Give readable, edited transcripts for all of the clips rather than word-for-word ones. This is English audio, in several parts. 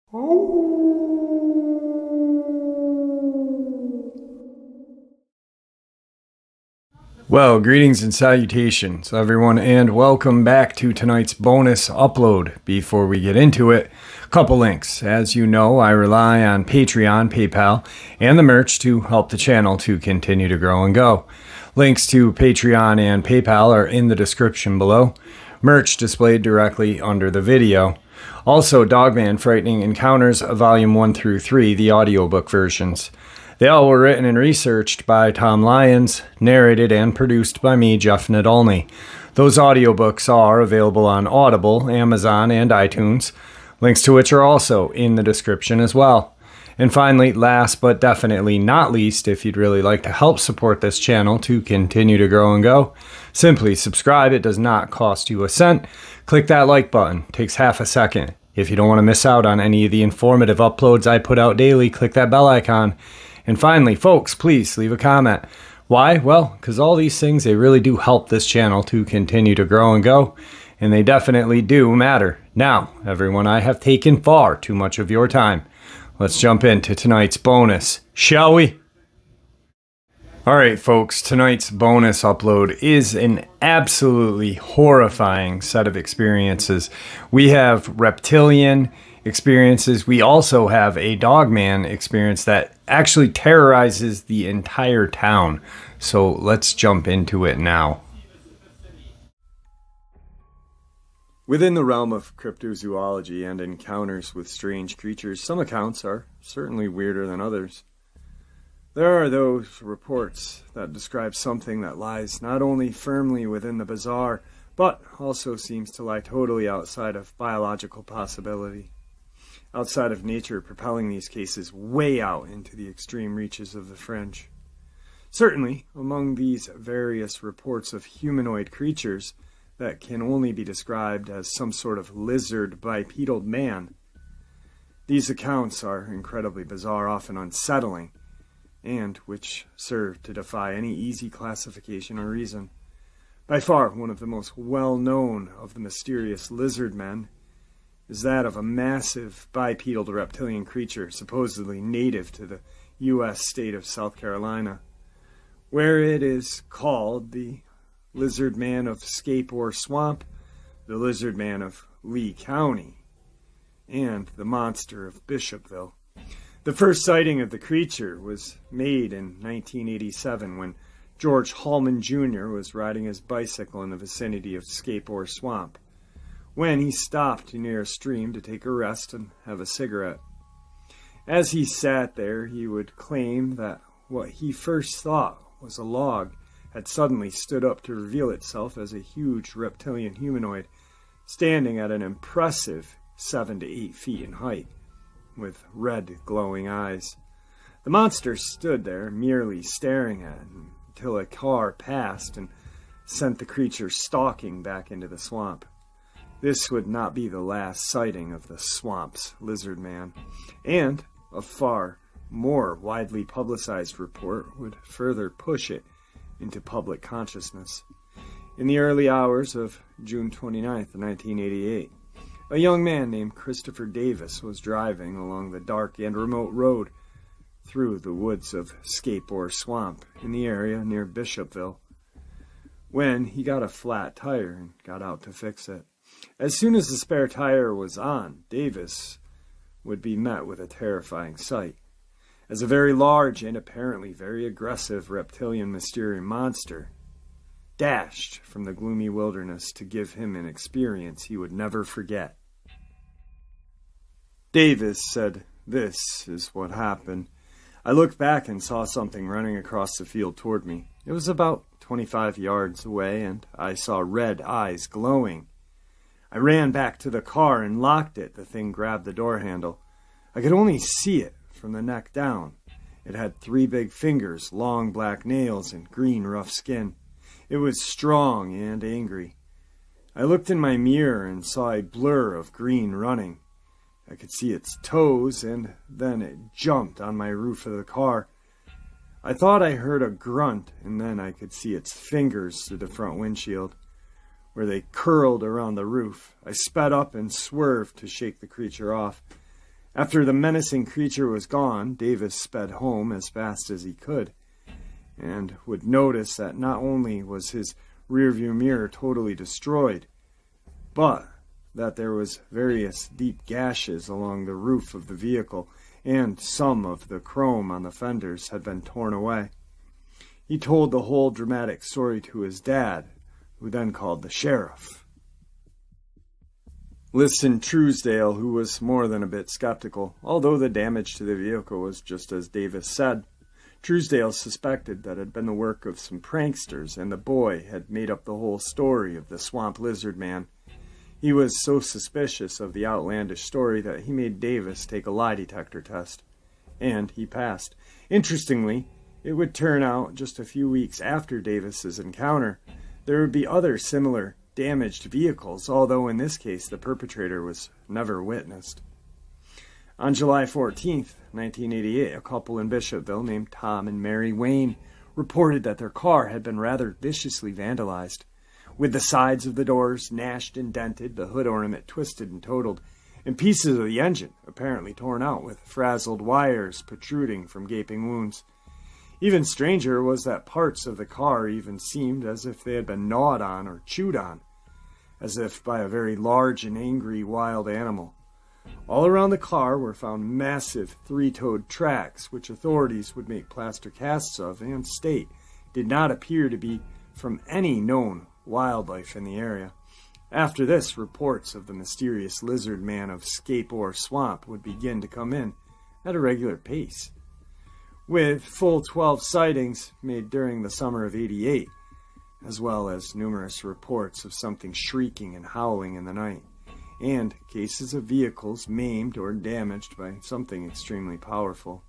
Well, greetings and salutations, everyone, and welcome back to tonight's bonus upload. Before we get into it, a couple links. As you know, I rely on Patreon, PayPal, and the merch to help the channel to continue to grow and go. Links to Patreon and PayPal are in the description below. Merch displayed directly under the video. Also, Dogman Frightening Encounters, Volume 1 through 3, the audiobook versions. They all were written and researched by Tom Lyons, narrated and produced by me, Jeff Nadolny. Those audiobooks are available on Audible, Amazon, and iTunes, links to which are also in the description as well. And finally, last but definitely not least, if you'd really like to help support this channel to continue to grow and go, simply subscribe. It does not cost you a cent. Click that like button. It takes half a second. If you don't want to miss out on any of the informative uploads I put out daily, click that bell icon. And finally, folks, please leave a comment. Why? Well, because all these things, they really do help this channel to continue to grow and go, and they definitely do matter. Now, everyone, I have taken far too much of your time. Let's jump into tonight's bonus, shall we? Alright, folks, tonight's bonus upload is an absolutely horrifying set of experiences. We have reptilian experiences. We also have a Dogman experience that actually terrorizes the entire town. So let's jump into it now. Within the realm of cryptozoology and encounters with strange creatures, some accounts are certainly weirder than others. There are those reports that describe something that lies not only firmly within the bizarre, but also seems to lie totally outside of biological possibility. Outside of nature, propelling these cases way out into the extreme reaches of the fringe. Certainly, among these various reports of humanoid creatures that can only be described as some sort of lizard bipedal man, these accounts are incredibly bizarre, often unsettling, and which serve to defy any easy classification or reason. By far, one of the most well-known of the mysterious lizard men is that of a massive bipedal reptilian creature supposedly native to the U.S. state of South Carolina, where it is called the Lizard Man of Scape Ore Swamp, the Lizard Man of Lee County, and the Monster of Bishopville. The first sighting of the creature was made in 1987 when George Hallman Jr. was riding his bicycle in the vicinity of Scape Ore Swamp, when he stopped near a stream to take a rest and have a cigarette. As he sat there, he would claim that what he first thought was a log had suddenly stood up to reveal itself as a huge reptilian humanoid, standing at an impressive 7 to 8 feet in height, with red glowing eyes. The monster stood there, merely staring at him, until a car passed and sent the creature stalking back into the swamp. This would not be the last sighting of the swamp's lizard man, and a far more widely publicized report would further push it into public consciousness. In the early hours of June 29th, 1988, a young man named Christopher Davis was driving along the dark and remote road through the woods of Scape Ore Swamp in the area near Bishopville, when he got a flat tire and got out to fix it. As soon as the spare tire was on, Davis would be met with a terrifying sight, as a very large and apparently very aggressive reptilian mysterious monster dashed from the gloomy wilderness to give him an experience he would never forget. Davis said, "This is what happened. I looked back and saw something running across the field toward me. It was about 25 yards away, and I saw red eyes glowing. I ran back to the car and locked it. The thing grabbed the door handle. I could only see it from the neck down. It had 3 big fingers, long black nails, and green rough skin. It was strong and angry. I looked in my mirror and saw a blur of green running. I could see its toes, and then it jumped on my roof of the car. I thought I heard a grunt, and then I could see its fingers through the front windshield, where they curled around the roof. I sped up and swerved to shake the creature off. After the menacing creature was gone, Davis sped home as fast as he could, and would notice that not only was his rearview mirror totally destroyed, but that there was various deep gashes along the roof of the vehicle, and some of the chrome on the fenders had been torn away. He told the whole dramatic story to his dad, who then called the sheriff. Listened Truesdale, who was more than a bit skeptical, although the damage to the vehicle was just as Davis said. Truesdale suspected that it had been the work of some pranksters, and the boy had made up the whole story of the swamp lizard man. He was so suspicious of the outlandish story that he made Davis take a lie detector test, and he passed. Interestingly, it would turn out just a few weeks after Davis's encounter, there would be other similar damaged vehicles, although in this case the perpetrator was never witnessed. On July 14th, 1988, a couple in Bishopville named Tom and Mary Wayne reported that their car had been rather viciously vandalized, with the sides of the doors gnashed and dented, the hood ornament twisted and totaled, and pieces of the engine apparently torn out with frazzled wires protruding from gaping wounds. Even stranger was that parts of the car even seemed as if they had been gnawed on or chewed on, as if by a very large and angry wild animal. All around the car were found massive three-toed tracks, which authorities would make plaster casts of and state did not appear to be from any known wildlife in the area. After this, reports of the mysterious lizard man of Scape Ore Swamp would begin to come in at a regular pace, with full 12 sightings made during the summer of '88, as well as numerous reports of something shrieking and howling in the night, and cases of vehicles maimed or damaged by something extremely powerful,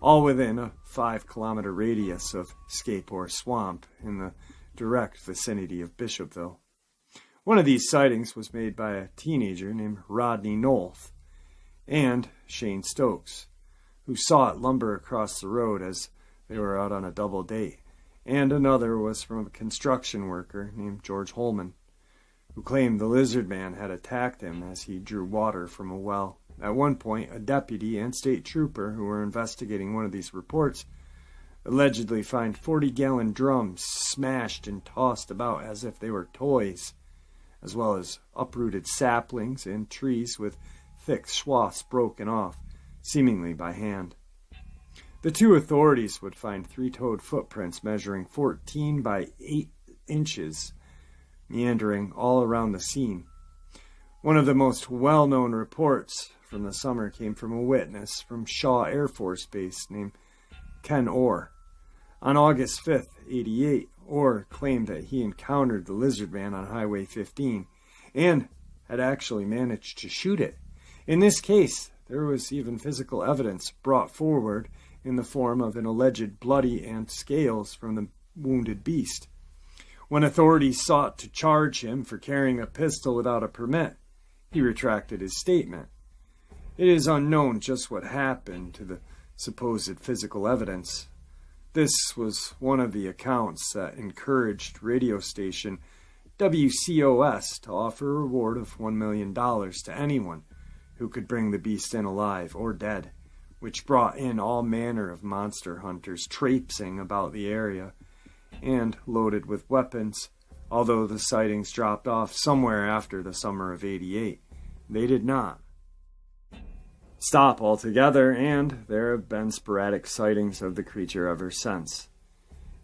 all within a 5-kilometer radius of Scape Ore Swamp in the direct vicinity of Bishopville. One of these sightings was made by a teenager named Rodney Nolf and Shane Stokes, who saw it lumber across the road as they were out on a double date, and another was from a construction worker named George Holman, who claimed the lizard man had attacked him as he drew water from a well. At one point, a deputy and state trooper who were investigating one of these reports allegedly find 40-gallon drums smashed and tossed about as if they were toys, as well as uprooted saplings and trees with thick swaths broken off, seemingly by hand. The two authorities would find three-toed footprints measuring 14 by 8 inches, meandering all around the scene. One of the most well-known reports from the summer came from a witness from Shaw Air Force Base named Ken Ore. On August 5th, '88, Ore claimed that he encountered the lizard man on Highway 15 and had actually managed to shoot it. In this case, there was even physical evidence brought forward in the form of an alleged bloody and scales from the wounded beast. When authorities sought to charge him for carrying a pistol without a permit, he retracted his statement. It is unknown just what happened to the supposed physical evidence. This was one of the accounts that encouraged radio station WCOS to offer a reward of $1 million to anyone who could bring the beast in alive or dead, which brought in all manner of monster hunters traipsing about the area and loaded with weapons. Although the sightings dropped off somewhere after the summer of '88, they did not stop altogether, and there have been sporadic sightings of the creature ever since.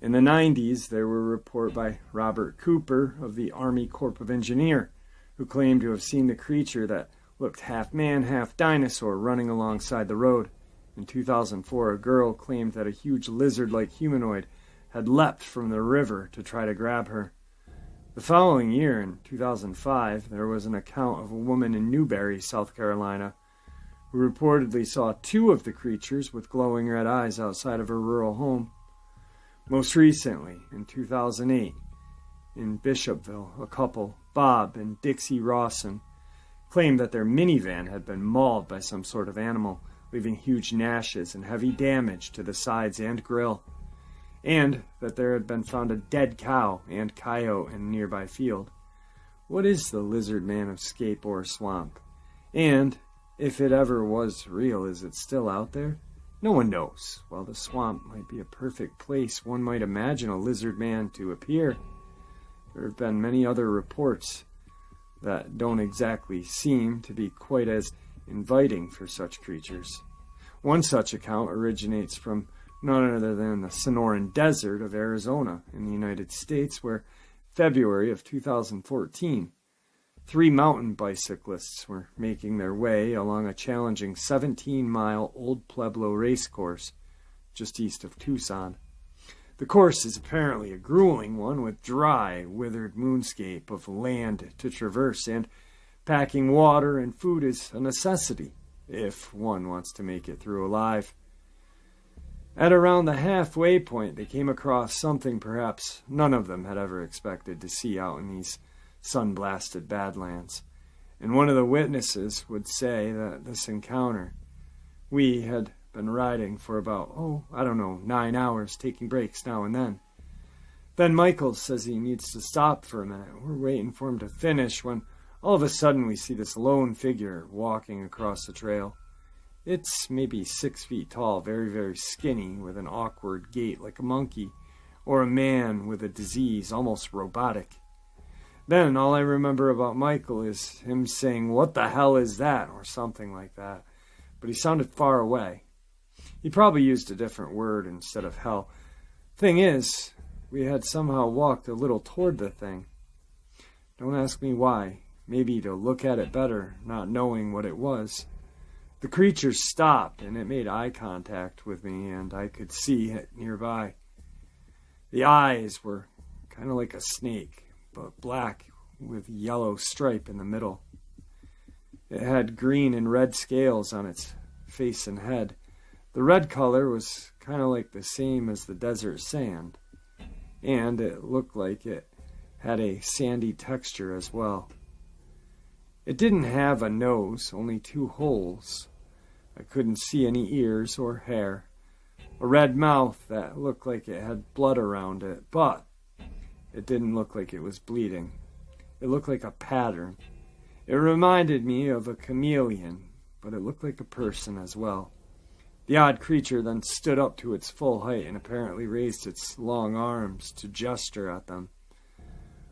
In the '90s, there were a report by Robert Cooper of the Army Corps of Engineers, who claimed to have seen the creature that looked half man, half dinosaur running alongside the road. In 2004, a girl claimed that a huge lizard-like humanoid had leapt from the river to try to grab her. The following year, in 2005, there was an account of a woman in Newberry, South Carolina, who reportedly saw two of the creatures with glowing red eyes outside of her rural home. Most recently, in 2008, in Bishopville, a couple, Bob and Dixie Rawson, claimed that their minivan had been mauled by some sort of animal, leaving huge gnashes and heavy damage to the sides and grill, and that there had been found a dead cow and coyote in a nearby field. What is the lizard man of Scape Ore Swamp? And If it ever was real, is it still out there? No one knows. While the swamp might be a perfect place one might imagine a lizard man to appear, there have been many other reports that don't exactly seem to be quite as inviting for such creatures. One such account originates from none other than the Sonoran Desert of Arizona in the United States, where February of 2014, 3 mountain bicyclists were making their way along a challenging 17-mile Old Pueblo race course just east of Tucson. The course is apparently a grueling one with dry, withered moonscape of land to traverse, and packing water and food is a necessity if one wants to make it through alive. At around the halfway point, they came across something perhaps none of them had ever expected to see out in these sun-blasted Badlands. And one of the witnesses would say that this encounter, we had been riding for about, 9 hours, taking breaks now and then. Then Michael says he needs to stop for a minute. We're waiting for him to finish when all of a sudden we see this lone figure walking across the trail. It's maybe 6 feet tall, very, very skinny, with an awkward gait like a monkey, or a man with a disease, almost robotic. Then all I remember about Michael is him saying, "What the hell is that?" or something like that. But he sounded far away. He probably used a different word instead of hell. Thing is, we had somehow walked a little toward the thing. Don't ask me why. Maybe to look at it better, not knowing what it was. The creature stopped, and it made eye contact with me, and I could see it nearby. The eyes were kind of like a snake, but black with yellow stripe in the middle. It had green and red scales on its face and head. The red color was kind of like the same as the desert sand, and it looked like it had a sandy texture as well. It didn't have a nose, only 2 holes. I couldn't see any ears or hair. A red mouth that looked like it had blood around it, but it didn't look like it was bleeding. It looked like a pattern. It reminded me of a chameleon, but it looked like a person as well. The odd creature then stood up to its full height and apparently raised its long arms to gesture at them,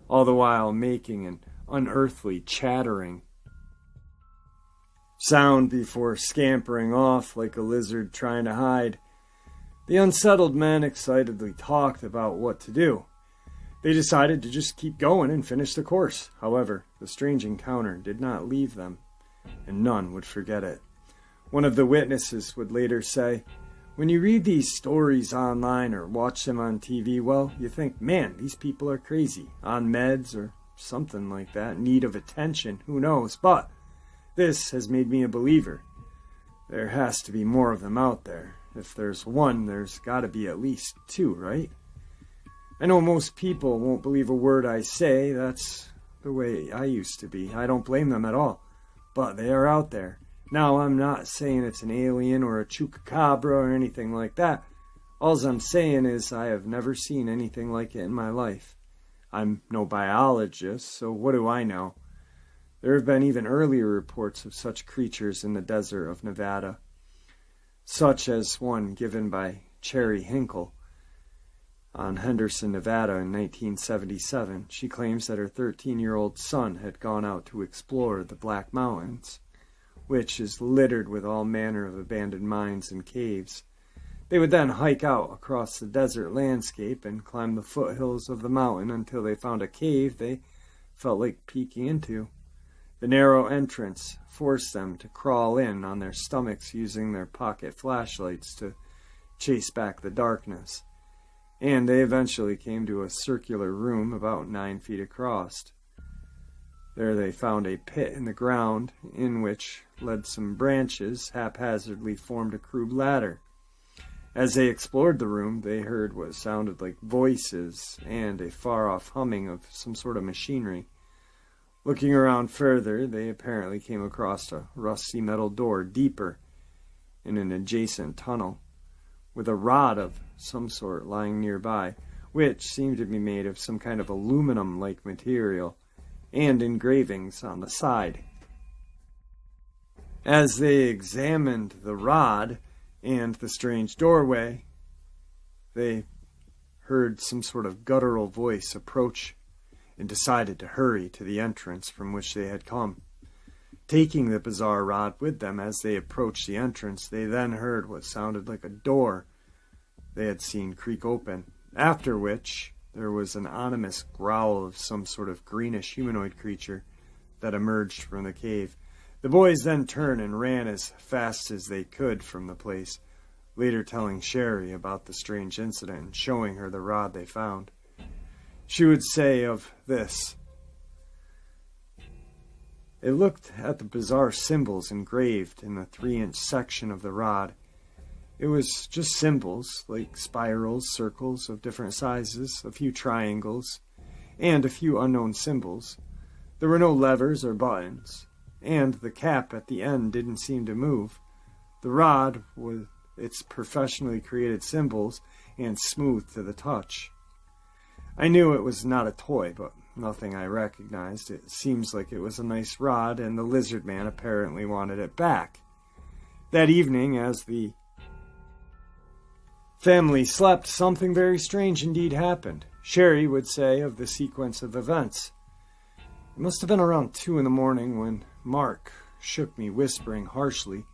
all the while making an unearthly chattering sound before scampering off like a lizard trying to hide. The unsettled men excitedly talked about what to do. They decided to just keep going and finish the course. However, the strange encounter did not leave them, and none would forget it. One of the witnesses would later say, "When you read these stories online or watch them on TV, well, you think, man, these people are crazy, on meds or something like that, in need of attention, who knows, but this has made me a believer. There has to be more of them out there. If there's one, there's got to be at least 2, right? I know most people won't believe a word I say. That's the way I used to be. I don't blame them at all. But they are out there. Now, I'm not saying it's an alien or a chupacabra or anything like that. All I'm saying is I have never seen anything like it in my life. I'm no biologist, so what do I know? There have been even earlier reports of such creatures in the desert of Nevada, such as one given by Cherry Hinkle on Henderson, Nevada in 1977. She claims that her 13-year-old son had gone out to explore the Black Mountains, which is littered with all manner of abandoned mines and caves. They would then hike out across the desert landscape and climb the foothills of the mountain until they found a cave they felt like peeking into. The narrow entrance forced them to crawl in on their stomachs using their pocket flashlights to chase back the darkness, and they eventually came to a circular room about 9 feet across. There they found a pit in the ground in which led some branches haphazardly formed a crude ladder. As they explored the room, they heard what sounded like voices and a far-off humming of some sort of machinery. Looking around further, they apparently came across a rusty metal door deeper in an adjacent tunnel, with a rod of some sort lying nearby, which seemed to be made of some kind of aluminum-like material, and engravings on the side. As they examined the rod and the strange doorway, they heard some sort of guttural voice approach and decided to hurry to the entrance from which they had come. Taking the bizarre rod with them as they approached the entrance, they then heard what sounded like a door they had seen creak open, after which there was an ominous growl of some sort of greenish humanoid creature that emerged from the cave. The boys then turned and ran as fast as they could from the place, later telling Sherry about the strange incident and showing her the rod they found. She would say of this, "It looked at the bizarre symbols engraved in the 3-inch section of the rod. It was just symbols, like spirals, circles of different sizes, a few triangles, and a few unknown symbols. There were no levers or buttons, and the cap at the end didn't seem to move. The rod, with its professionally created symbols, and smooth to the touch. I knew it was not a toy, but nothing I recognized. It seems like it was a nice rod, and the lizard man apparently wanted it back. That evening, as the family slept, something very strange indeed happened. Sherry would say of the sequence of events. It must have been around 2 a.m. when Mark shook me, whispering harshly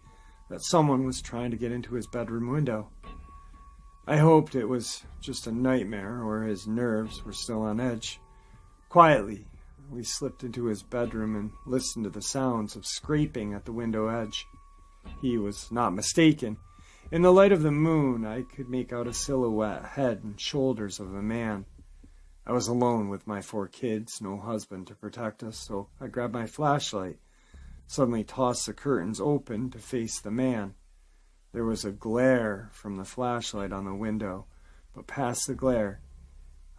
that someone was trying to get into his bedroom window. I hoped it was just a nightmare or his nerves were still on edge. Quietly, we slipped into his bedroom and listened to the sounds of scraping at the window edge. He was not mistaken. In the light of the moon, I could make out a silhouette, head and shoulders of a man. I was alone with my 4 kids, no husband to protect us, so I grabbed my flashlight, suddenly tossed the curtains open to face the man. There was a glare from the flashlight on the window, but past the glare,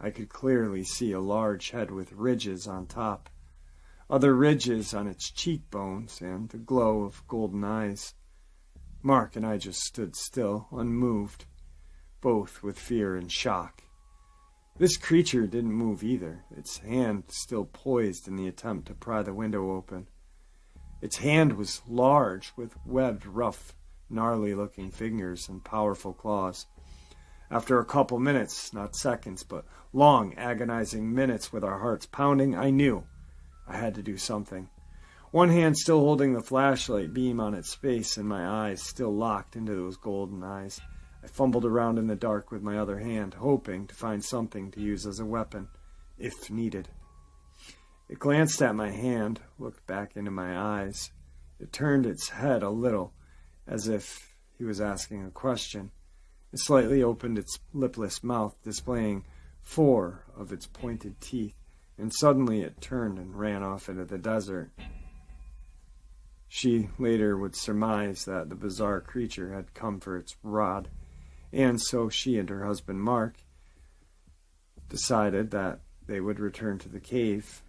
I could clearly see a large head with ridges on top, other ridges on its cheekbones, and the glow of golden eyes. Mark and I just stood still, unmoved, both with fear and shock. This creature didn't move either, its hand still poised in the attempt to pry the window open. Its hand was large, with webbed, rough, gnarly-looking fingers and powerful claws. After a couple minutes, not seconds, but long, agonizing minutes with our hearts pounding, I knew I had to do something. One hand still holding the flashlight beam on its face and my eyes still locked into those golden eyes. I fumbled around in the dark with my other hand, hoping to find something to use as a weapon, if needed. It glanced at my hand, looked back into my eyes. It turned its head a little, as if he was asking a question. It slightly opened its lipless mouth, displaying 4 of its pointed teeth, and suddenly it turned and ran off into the desert. She later would surmise that the bizarre creature had come for its rod, and so she and her husband Mark decided that they would return to the cave.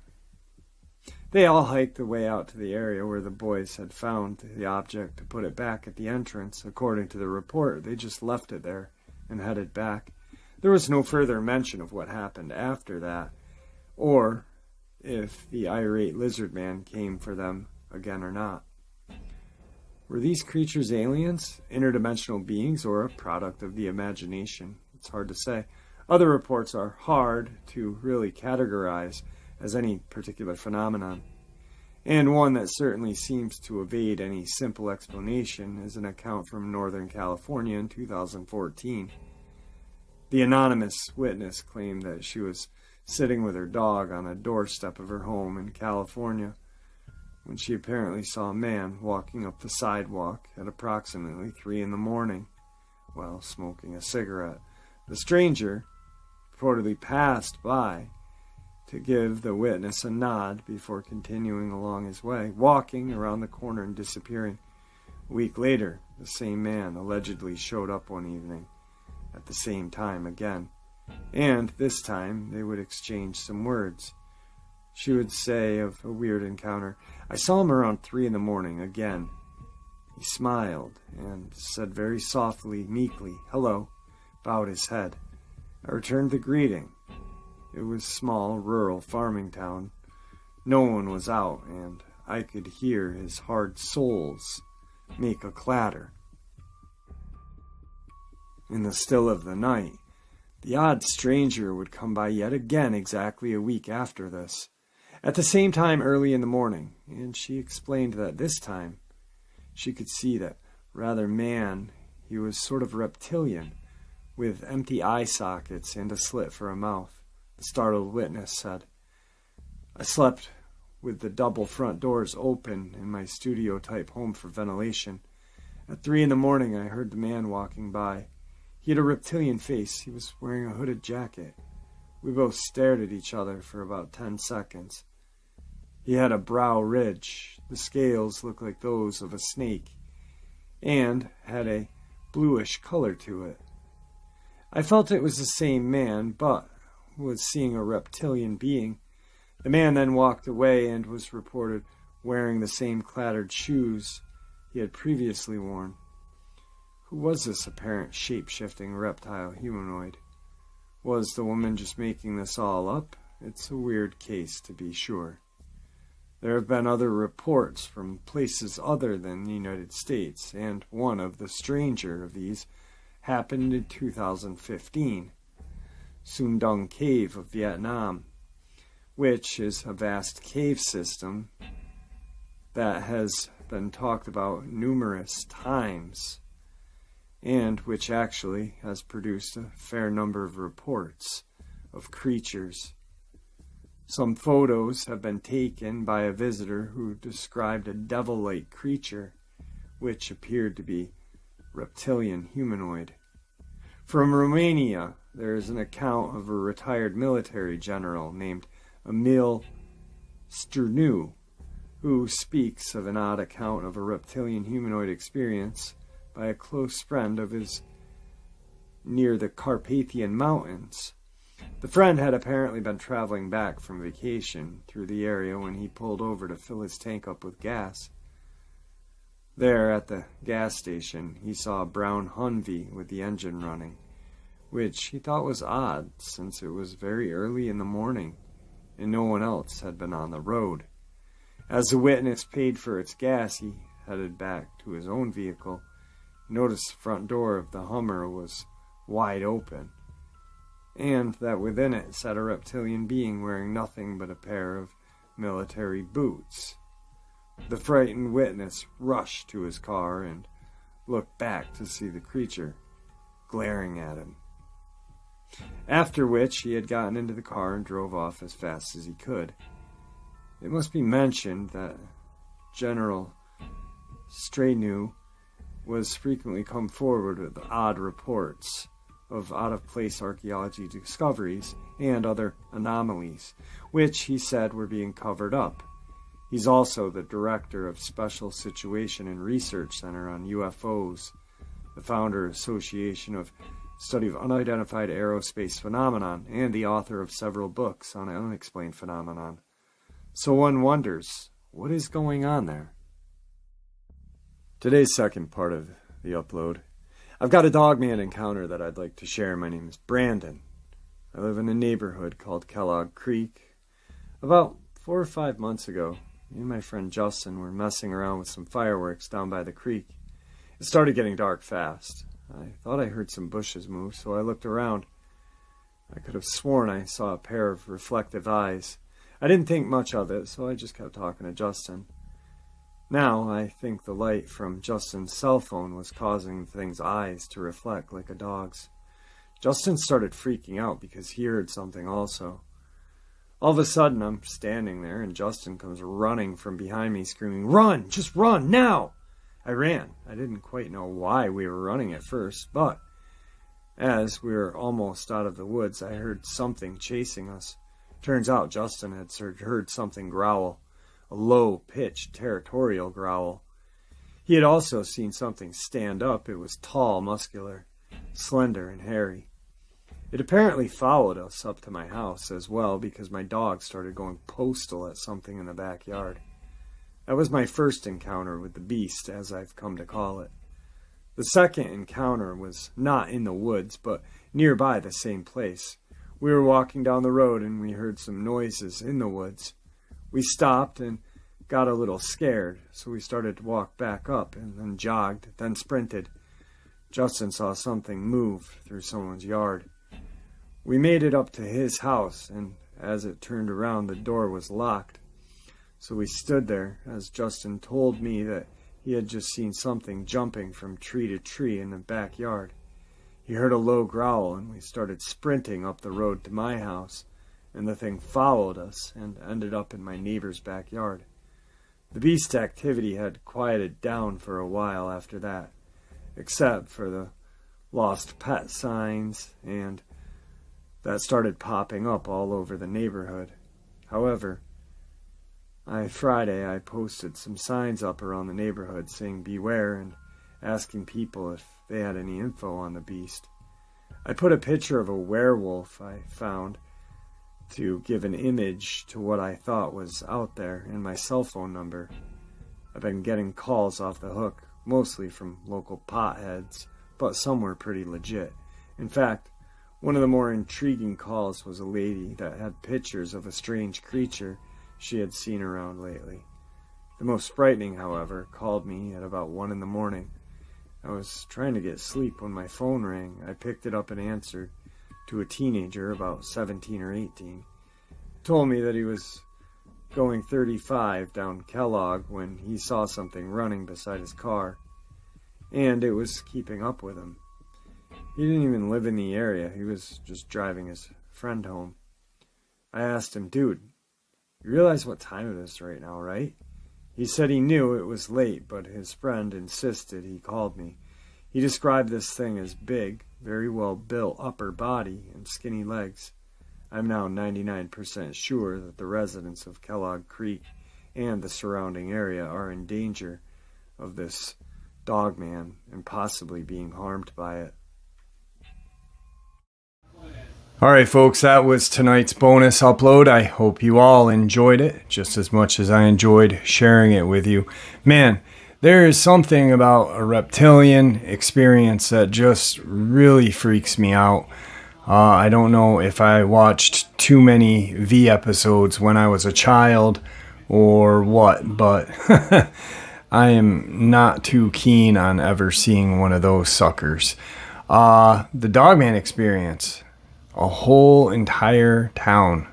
They all hiked the way out to the area where the boys had found the object to put it back at the entrance. According to the report, they just left it there and headed back. There was no further mention of what happened after that, or if the irate lizard man came for them again or not. Were these creatures aliens, interdimensional beings, or a product of the imagination? It's hard to say. Other reports are hard to really categorize as any particular phenomenon, and one that certainly seems to evade any simple explanation is an account from Northern California in 2014. The anonymous witness claimed that she was sitting with her dog on the doorstep of her home in California when she apparently saw a man walking up the sidewalk at approximately 3 a.m. while smoking a cigarette. The stranger reportedly passed by to give the witness a nod before continuing along his way, walking around the corner and disappearing. A week later, the same man allegedly showed up one evening at the same time again, and this time they would exchange some words. She would say of a weird encounter, I saw him around 3 a.m. again. He smiled and said very softly, meekly, hello, bowed his head. I returned the greeting. It was small, rural farming town. No one was out, and I could hear his hard soles make a clatter. In the still of the night, the odd stranger would come by yet again exactly a week after this, at the same time early in the morning, and she explained that this time she could see that rather man, he was sort of reptilian, with empty eye sockets and a slit for a mouth. The startled witness said, "I slept with the double front doors open in my studio-type home for ventilation. At 3 a.m, I heard the man walking by. He had a reptilian face. He was wearing a hooded jacket. We both stared at each other for about 10 seconds. He had a brow ridge. The scales looked like those of a snake, and had a bluish color to it. I felt it was the same man, but was seeing a reptilian being. The man then walked away and was reported wearing the same clattered shoes he had previously worn. Who was this apparent shape-shifting reptile humanoid? Was the woman just making this all up? It's a weird case, to be sure. There have been other reports from places other than the United States, and one of the stranger of these happened in 2015, Sun Dong Cave of Vietnam, which is a vast cave system that has been talked about numerous times, and which actually has produced a fair number of reports of creatures. Some photos have been taken by a visitor who described a devil-like creature, which appeared to be reptilian humanoid. From Romania, there is an account of a retired military general named Emil Sternu, who speaks of an odd account of a reptilian humanoid experience by a close friend of his near the Carpathian Mountains. The friend had apparently been traveling back from vacation through the area when he pulled over to fill his tank up with gas. There, at the gas station, he saw a brown Humvee with the engine running, which he thought was odd since it was very early in the morning and no one else had been on the road. As the witness paid for its gas, he headed back to his own vehicle. He noticed the front door of the Hummer was wide open, and that within it sat a reptilian being wearing nothing but a pair of military boots. The frightened witness rushed to his car and looked back to see the creature glaring at him. After which he had gotten into the car and drove off as fast as he could. It must be mentioned that General Stranu was frequently come forward with odd reports of out-of-place archaeology discoveries and other anomalies, which he said were being covered up. He's also the director of Special Situation and Research Center on UFOs, the founder Association of Study of Unidentified Aerospace Phenomenon, and the author of several books on unexplained phenomenon. So one wonders, what is going on there? Today's second part of the upload, I've got a Dogman encounter that I'd like to share. My name is Brandon. I live in a neighborhood called Kellogg Creek. About 4 or 5 months ago, me and my friend Justin were messing around with some fireworks down by the creek. It started getting dark fast. I thought I heard some bushes move, so I looked around. I could have sworn I saw a pair of reflective eyes. I didn't think much of it, so I just kept talking to Justin. Now, I think the light from Justin's cell phone was causing the thing's eyes to reflect like a dog's. Justin started freaking out because he heard something also. All of a sudden, I'm standing there, and Justin comes running from behind me, screaming, "Run! Just run, now!" I ran. I didn't quite know why we were running at first, but as we were almost out of the woods, I heard something chasing us. Turns out Justin had heard something growl, a low-pitched territorial growl. He had also seen something stand up. It was tall, muscular, slender, and hairy. It apparently followed us up to my house as well because my dog started going postal at something in the backyard. That was my first encounter with the beast, as I've come to call it. The second encounter was not in the woods, but nearby the same place. We were walking down the road and we heard some noises in the woods. We stopped and got a little scared, so we started to walk back up and then jogged, then sprinted. Justin saw something move through someone's yard. We made it up to his house, and as it turned around, the door was locked. So we stood there as Justin told me that he had just seen something jumping from tree to tree in the backyard. He heard a low growl, and we started sprinting up the road to my house, and the thing followed us and ended up in my neighbor's backyard. The beast activity had quieted down for a while after that, except for the lost pet signs and that started popping up all over the neighborhood. However, Friday I posted some signs up around the neighborhood saying beware and asking people if they had any info on the beast. I put a picture of a werewolf I found to give an image to what I thought was out there and my cell phone number. I've been getting calls off the hook, mostly from local potheads, but some were pretty legit. In fact, one of the more intriguing calls was a lady that had pictures of a strange creature she had seen around lately. The most frightening, however, called me at about 1 in the morning. I was trying to get sleep when my phone rang. I picked it up and answered to a teenager about 17 or 18. He told me that he was going 35 down Kellogg when he saw something running beside his car, and it was keeping up with him. He didn't even live in the area. He was just driving his friend home. I asked him, dude, you realize what time it is right now, right? He said he knew it was late, but his friend insisted he called me. He described this thing as big, very well built upper body and skinny legs. I'm now 99% sure that the residents of Kellogg Creek and the surrounding area are in danger of this Dogman and possibly being harmed by it. Alright folks, that was tonight's bonus upload. I hope you all enjoyed it just as much as I enjoyed sharing it with you. Man, there is something about a reptilian experience that just really freaks me out. I don't know if I watched too many V episodes when I was a child or what, but I am not too keen on ever seeing one of those suckers. The Dogman experience. A whole entire town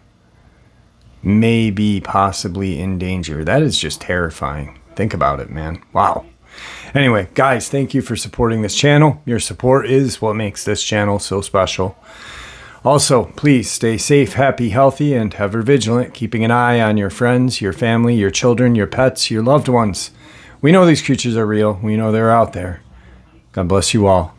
may be possibly in danger. That is just terrifying. Think about it, man. Wow. Anyway, guys, thank you for supporting this channel. Your support is what makes this channel so special. Also, please stay safe, happy, healthy, and ever vigilant, keeping an eye on your friends, your family, your children, your pets, your loved ones. We know these creatures are real. We know they're out there. God bless you all.